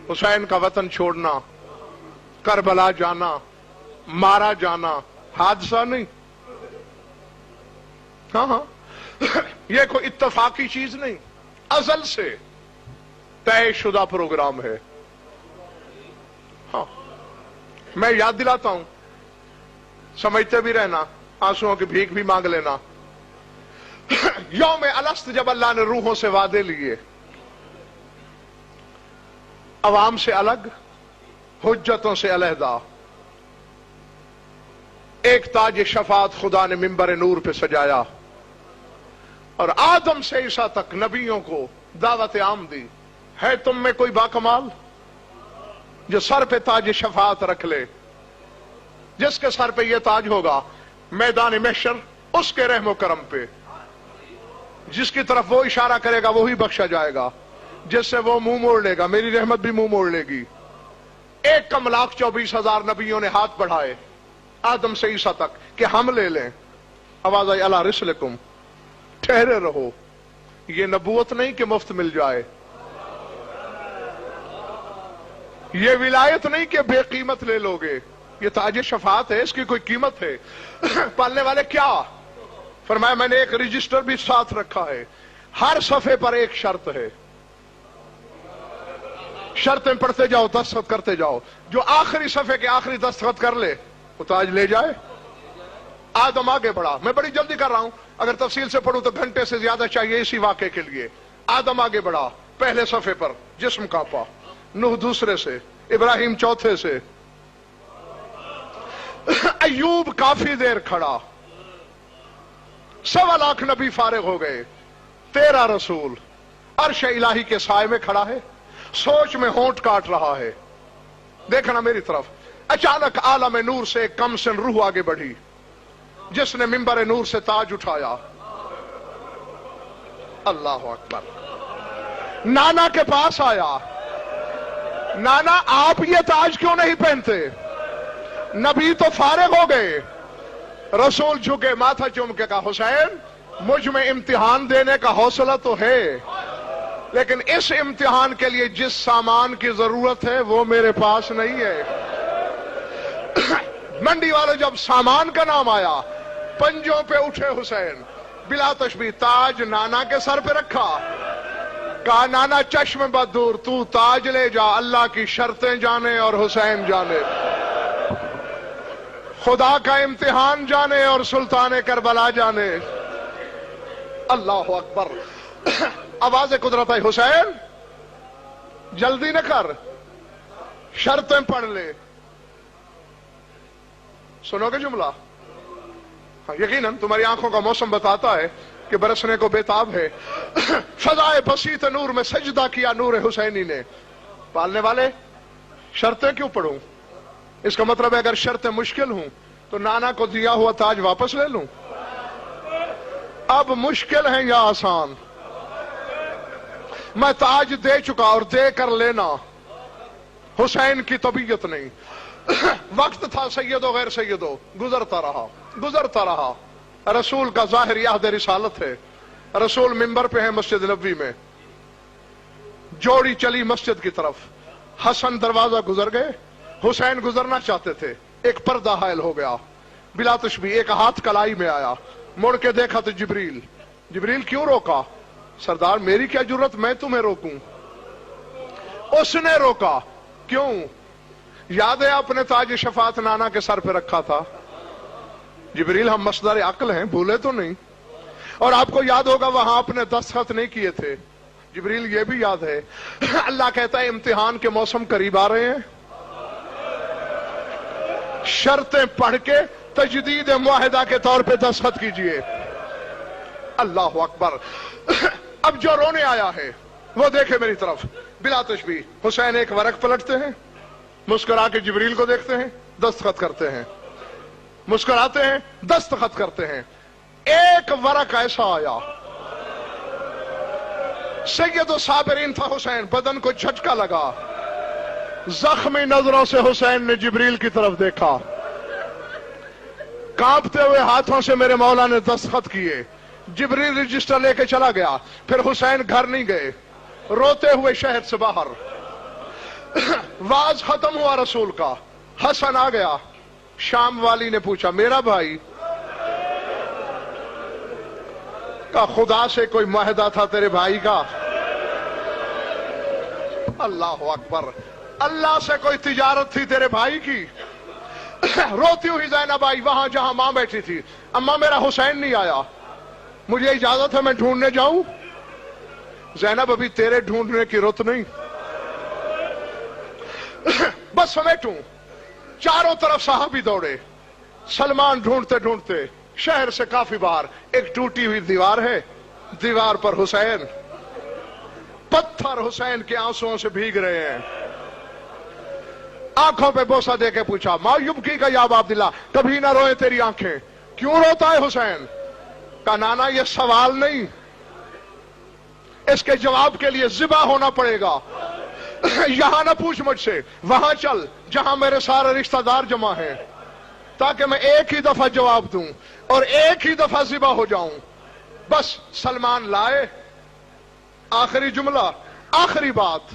हुसैन का वतन छोड़ना, करबला जाना, मारा जाना हादसा नहीं। हाँ हाँ, ये कोई इत्तफाकी चीज नहीं, अजल से तय शुदा प्रोग्राम है। हाँ, मैं याद दिलाता हूं, समझते भी रहना, आंसुओं की भीख भी मांग लेना। यौम अलस्त जब अल्लाह ने रूहों से वादे लिए, अवाम से अलग, हुज्जतों से अलहदा, एक ताज शफात खुदा ने मिंबर नूर पे सजाया और आदम से ईसा तक नबियों को दावत आम दी। है तुम में कोई बाकमाल जो सर पे ताज शफात रख ले? जिसके सर पे ये ताज होगा मैदान महशर, उसके रहमो करम पे जिसकी तरफ वो इशारा करेगा वही बख्शा जाएगा, जिससे वो मुंह मोड़ लेगा मेरी रहमत भी मुंह मोड़ लेगी। 1,24,000 नबियों ने हाथ बढ़ाए आदम से ईसा तक कि हम ले लें। आवाज आई अला रिस्लकुम, ठहरे रहो। ये नबूवत नहीं कि मुफ्त मिल जाए, ये विलायत नहीं कि बेकीमत ले लोगे, ये ताज शफात है, इसकी कोई कीमत है। पालने वाले क्या फरमाया, मैंने एक रजिस्टर भी साथ रखा है, हर सफे पर एक शर्त है, शर्तें पढ़ते जाओ, दस्तखत करते जाओ। जो आखिरी सफे के आखिरी दस्तखत कर ले वो ताज ले जाए। आदम आगे बढ़ा, मैं बड़ी जल्दी कर रहा हूं, अगर तफसील से पढ़ूं तो घंटे से ज्यादा चाहिए इसी वाक़े के लिए। आदम आगे बढ़ा, पहले सफे पर जिस्म कांपा, नूह दूसरे से, इब्राहिम चौथे से, अय्यूब काफी देर खड़ा, 1.25 लाख नबी फारिग हो गए, 13 रसूल अर्श इलाही के साए में खड़ा है, सोच में होंठ काट रहा है। देखना मेरी तरफ, अचानक आलम नूर से एक कमसिन रूह आगे बढ़ी, जिसने मिंबर नूर से ताज उठाया। अल्लाह अकबर। नाना के पास आया, नाना आप ये ताज क्यों नहीं पहनते? नबी तो फारिग हो गए। रसूल झुके, माथा चूम के कहा, हुसैन मुझ में इम्तिहान देने का हौसला तो है, लेकिन इस इम्तिहान के लिए जिस सामान की जरूरत है वो मेरे पास नहीं है। मंडी वाले जब सामान का नाम आया, पंजों पे उठे हुसैन, बिला तशबीह ताज नाना के सर पे रखा, कहा नाना चश्म बदूर, तू ताज ले जा, अल्लाह की शर्तें जाने और हुसैन जाने, खुदा का इम्तिहान जाने और सुल्तान करबला जाने। अल्लाह अकबर। आवाज कुदरत है, हुसैन जल्दी न कर, शर्तें पढ़ ले। सुनोगे जुमला? हाँ, यकीनन तुम्हारी आंखों का मौसम बताता है कि बरसने को बेताब है। फजाए बसीत नूर में सजदा किया नूर हुसैनी ने। पालने वाले शर्तें क्यों पढ़ूं? इसका मतलब है अगर शर्तें मुश्किल हूं तो नाना को दिया हुआ ताज वापस ले लूं? अब मुश्किल है या आसान? मैं ताज दे चुका और दे कर लेना हुसैन की तबीयत नहीं। वक्त था सैयदो गैर सैयदो, गुजरता रहा। रसूल का जाहिर याद रिसालत है। रसूल मिंबर पे है मस्जिद नबवी में, जोड़ी चली मस्जिद की तरफ, हसन दरवाजा गुजर गए, हुसैन गुजरना चाहते थे, एक पर्दा हायल हो गया, बिला तशबीह एक हाथ कलाई में आया, मुड़ के देखा तो जिब्रील क्यों रोका? सरदार मेरी क्या जरूरत, मैं तुम्हें रोकूं? उसने रोका, क्यों? याद है आपने ताज शफात नाना के सर पे रखा था। जिब्रील हम मसदर अक्ल हैं, भूले तो नहीं? और आपको याद होगा वहां आपने दस्तखत नहीं किए थे। जिब्रील ये भी याद है। अल्लाह कहता है इम्तिहान के मौसम करीब आ रहे हैं, शर्तें पढ़ के तजदीद मुआहिदा के तौर पे दस्तखत कीजिए। अल्लाह अकबर। अब जो रोने आया है वो देखे मेरी तरफ, बिला तशबीह। हुसैन एक वरक पलटते हैं, मुस्कुरा के जिब्रील को देखते हैं, दस्तखत करते हैं, मुस्कुराते हैं, दस्तखत करते हैं। एक वरक ऐसा आया, सैयद साबिरीन था हुसैन, बदन को झटका लगा, जख्मी नजरों से हुसैन ने जिब्रील की तरफ देखा, कांपते हुए हाथों से मेरे मौला ने दस्तखत किए। जिब्रील रजिस्टर लेके चला गया। फिर हुसैन घर नहीं गए, रोते हुए शहर से बाहर। वाज खत्म हुआ रसूल का, हसन आ गया। शाम वाली ने पूछा मेरा भाई का खुदा से कोई मुआहदा था तेरे भाई का? अल्लाह अकबर, अल्लाह से कोई तिजारत थी तेरे भाई की? रोती हुई ज़ैनब आई वहां जहां मां बैठी थी। अम्मा मेरा हुसैन नहीं आया, मुझे इजाजत है मैं ढूंढने जाऊं? ज़ैनब अभी तेरे ढूंढने की रुत नहीं। बस समेटूं। चारों तरफ साहबी दौड़े। सलमान ढूंढते ढूंढते शहर से काफी बाहर एक टूटी हुई दीवार है, दीवार पर हुसैन, पत्थर हुसैन के आंसुओं से भीग रहे हैं। आंखों पे बोसा देके पूछा मायूबकी का या अब्दुल्ला, कभी ना रोए तेरी आंखें, क्यों रोता है हुसैन? का नाना ये सवाल नहीं, इसके जवाब के लिए जिबा होना पड़ेगा। यहां ना पूछ मुझसे, वहां चल जहां मेरे सारे रिश्तेदार जमा हैं, ताकि मैं एक ही दफा जवाब दूं और एक ही दफा जिबा हो जाऊं। बस सलमान लाए। आखिरी जुमला, आखिरी बात,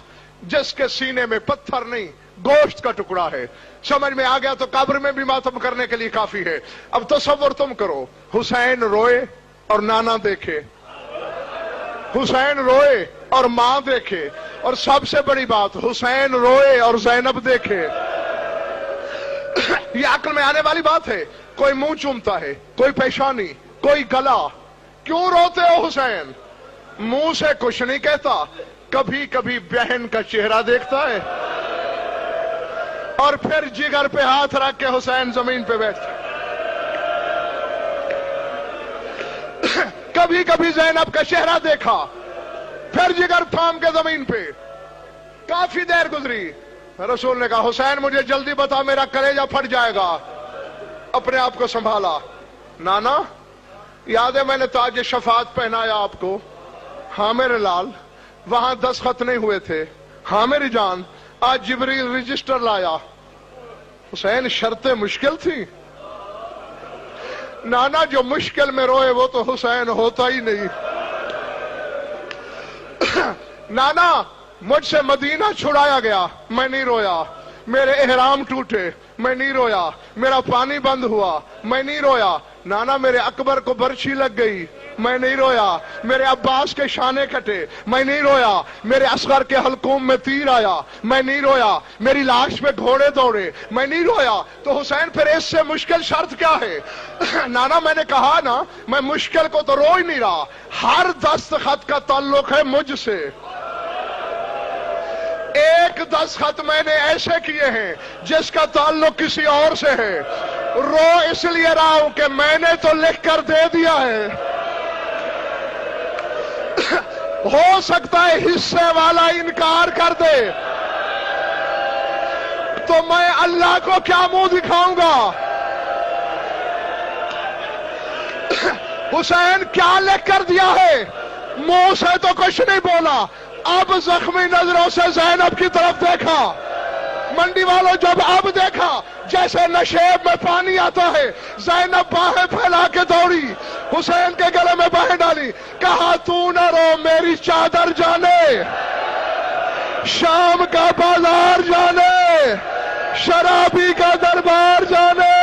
जिसके सीने में पत्थर नहीं गोश्त का टुकड़ा है। समझ में आ गया तो कब्र में भी मातम करने के लिए काफी है। अब तसव्वुर तुम करो, हुसैन रोए और नाना देखे, हुसैन रोए और मां देखे, और सबसे बड़ी बात हुसैन रोए और ज़ैनब देखे। ये अक्ल में आने वाली बात है। कोई मुंह चूमता है, कोई पेशानी, कोई गला। क्यों रोते हो हुसैन? मुंह से कुछ नहीं कहता, कभी कभी बहन का चेहरा देखता है और फिर जिगर पे हाथ रख के हुसैन जमीन पे बैठता। कभी कभी ज़ैनब का चेहरा देखा, फिर जिगर थाम के जमीन पे। काफी देर गुजरी, रसूल ने कहा हुसैन मुझे जल्दी बता, मेरा कलेजा फट जाएगा। अपने आप को संभाला। नाना याद है मैंने ताज शफात पहनाया आपको? हाँ मेरे लाल। वहां 10 खत नहीं हुए थे? हाँ मेरी जान। आज जिब्रील रजिस्टर लाया। हुसैन शर्तें मुश्किल थी। नाना जो मुश्किल में रोए वो तो हुसैन होता ही नहीं। नाना मुझसे मदीना छुड़ाया गया, मैं नहीं रोया। मेरे एहराम टूटे, मैं नहीं रोया। मेरा पानी बंद हुआ, मैं नहीं रोया। नाना मेरे अकबर को बर्छी लग गई, मैं नहीं रोया। मेरे अब्बास के शाने कटे, मैं नहीं रोया। मेरे असगर के हलकूम में तीर आया, मैं नहीं रोया। मेरी लाश पे घोड़े दौड़े, मैं नहीं रोया। तो हुसैन फिर इससे मुश्किल शर्त क्या है? नाना मैंने कहा ना, मैं मुश्किल को तो रो ही नहीं रहा। हर दस्तखत का ताल्लुक है मुझसे। एक 10 खत मैंने ऐसे किए हैं जिसका ताल्लुक किसी और से है। रो इसलिए रहा हूं कि मैंने तो लिख कर दे दिया है। हो सकता है हिस्से वाला इनकार कर दे तो मैं अल्लाह को क्या मुंह दिखाऊंगा? हुसैन क्या लिख कर दिया है? मुंह से तो कुछ नहीं बोला। अब जख्मी नजरों से ज़ैनब की तरफ देखा। मंडी वालों जब अब देखा जैसे नशेब में पानी आता है, ज़ैनब बाहें फैला के दौड़ी, हुसैन के गले में बाहें डाली, कहा तू न रो मेरी चादर जाने, शाम का बाजार जाने, शराबी का दरबार जाने।